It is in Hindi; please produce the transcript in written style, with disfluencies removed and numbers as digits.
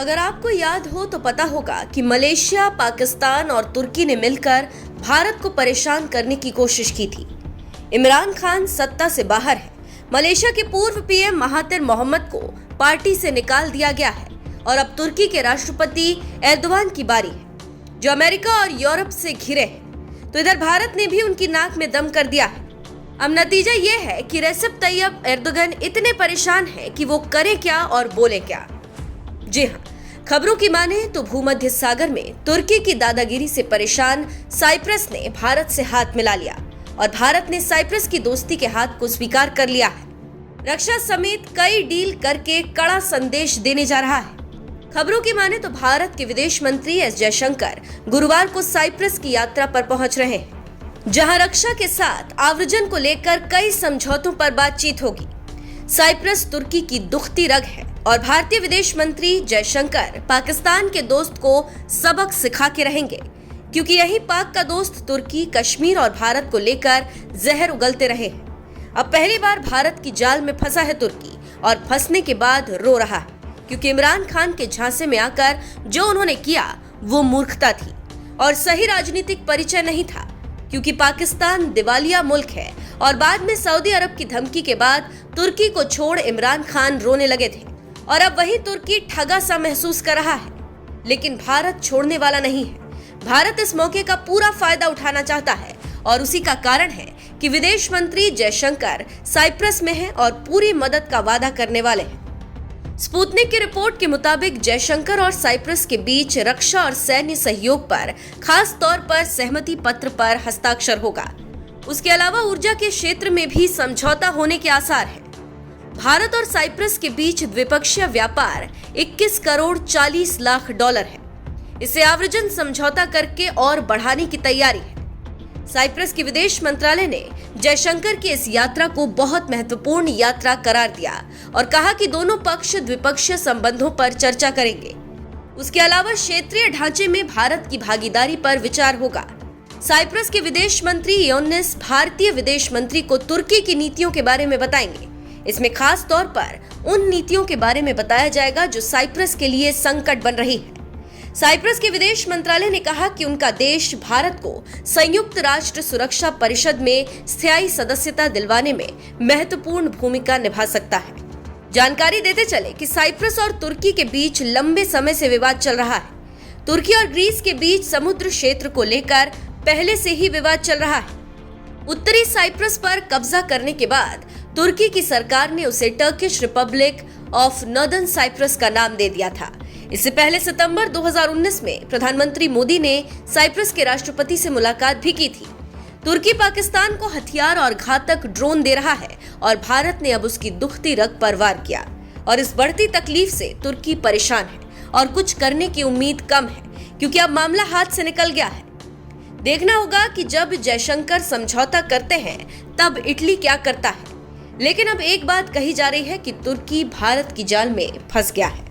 अगर आपको याद हो तो पता होगा कि मलेशिया, पाकिस्तान और तुर्की ने मिलकर भारत को परेशान करने की कोशिश की थी। इमरान खान सत्ता से बाहर है। मलेशिया के पूर्व पीएम महातिर मोहम्मद को पार्टी से निकाल दिया गया है और अब तुर्की के राष्ट्रपति एर्दोगान की बारी है, जो अमेरिका और यूरोप से घिरे हैं। तो इधर भारत ने भी उनकी नाक में दम कर दिया है। अब नतीजा ये है कि रेसिप तैयब एर्दोगान इतने परेशान हैं कि वो करे क्या और बोले क्या। जी हाँ, खबरों की माने तो भूमध्य सागर में तुर्की की दादागिरी से परेशान साइप्रस ने भारत से हाथ मिला लिया और भारत ने साइप्रस की दोस्ती के हाथ को स्वीकार कर लिया है। रक्षा समेत कई डील करके कड़ा संदेश देने जा रहा है। खबरों की माने तो भारत के विदेश मंत्री एस जयशंकर गुरुवार को साइप्रस की यात्रा पर पहुंच रहे हैं, जहां रक्षा के साथ आव्रजन को लेकर कई समझौतों पर बातचीत होगी। साइप्रस तुर्की की दुखती रग है और भारतीय विदेश मंत्री जयशंकर पाकिस्तान के दोस्त को सबक सिखा के रहेंगे, क्योंकि यही पाक का दोस्त तुर्की कश्मीर और भारत को लेकर जहर उगलते रहे हैं। अब पहली बार भारत की जाल में फंसा है तुर्की और फंसने के बाद रो रहा है, क्योंकि इमरान खान के झांसे में आकर जो उन्होंने किया वो मूर्खता थी और सही राजनीतिक परिचय नहीं था, क्योंकि पाकिस्तान दिवालिया मुल्क है और बाद में सऊदी अरब की धमकी के बाद तुर्की को छोड़ इमरान खान रोने लगे थे और अब वही तुर्की ठगा सा महसूस कर रहा है। लेकिन भारत छोड़ने वाला नहीं है। भारत इस मौके का पूरा फायदा उठाना चाहता है और उसी का कारण है कि विदेश मंत्री जयशंकर साइप्रस में हैं और पूरी मदद का वादा करने वाले हैं। स्पुतनिक की रिपोर्ट के मुताबिक जयशंकर और साइप्रस के बीच रक्षा और सैन्य सहयोग पर खास तौर पर सहमति पत्र पर हस्ताक्षर होगा। उसके अलावा ऊर्जा के क्षेत्र में भी समझौता होने के आसार हैं। भारत और साइप्रस के बीच द्विपक्षीय व्यापार 21 करोड़ 40 लाख डॉलर है। इसे आव्रजन समझौता करके और बढ़ाने की तैयारी है। साइप्रस के विदेश मंत्रालय ने जयशंकर की इस यात्रा को बहुत महत्वपूर्ण यात्रा करार दिया और कहा कि दोनों पक्ष द्विपक्षीय संबंधों पर चर्चा करेंगे। उसके अलावा क्षेत्रीय ढांचे में भारत की भागीदारी पर विचार होगा। साइप्रस के विदेश मंत्री योन्निस भारतीय विदेश मंत्री को तुर्की की नीतियों के बारे में बताएंगे। इसमें खास तौर पर उन नीतियों के बारे में बताया जाएगा जो साइप्रस के लिए संकट बन रही है। साइप्रस के विदेश मंत्रालय ने कहा कि उनका देश भारत को संयुक्त राष्ट्र सुरक्षा परिषद में स्थायी सदस्यता दिलवाने में महत्वपूर्ण भूमिका निभा सकता है। जानकारी देते चले कि साइप्रस और तुर्की के बीच लंबे समय से विवाद चल रहा है। तुर्की और ग्रीस के बीच समुद्र क्षेत्र को लेकर पहले से ही विवाद चल रहा है। उत्तरी साइप्रस पर कब्जा करने के बाद तुर्की की सरकार ने उसे Turkish Republic of Northern Cyprus का नाम दे दिया था। इससे पहले सितंबर 2019 में प्रधानमंत्री मोदी ने साइप्रस के राष्ट्रपति से मुलाकात भी की थी। तुर्की पाकिस्तान को हथियार और घातक ड्रोन दे रहा है और भारत ने अब उसकी दुखती रग पर वार किया और इस बढ़ती तकलीफ से तुर्की परेशान है और कुछ करने की उम्मीद कम है, क्योंकि अब मामला हाथ से निकल गया है। देखना होगा कि जब जयशंकर समझौता करते हैं तब इटली क्या करता है। लेकिन अब एक बात कही जा रही है कि तुर्की भारत की जाल में फंस गया है।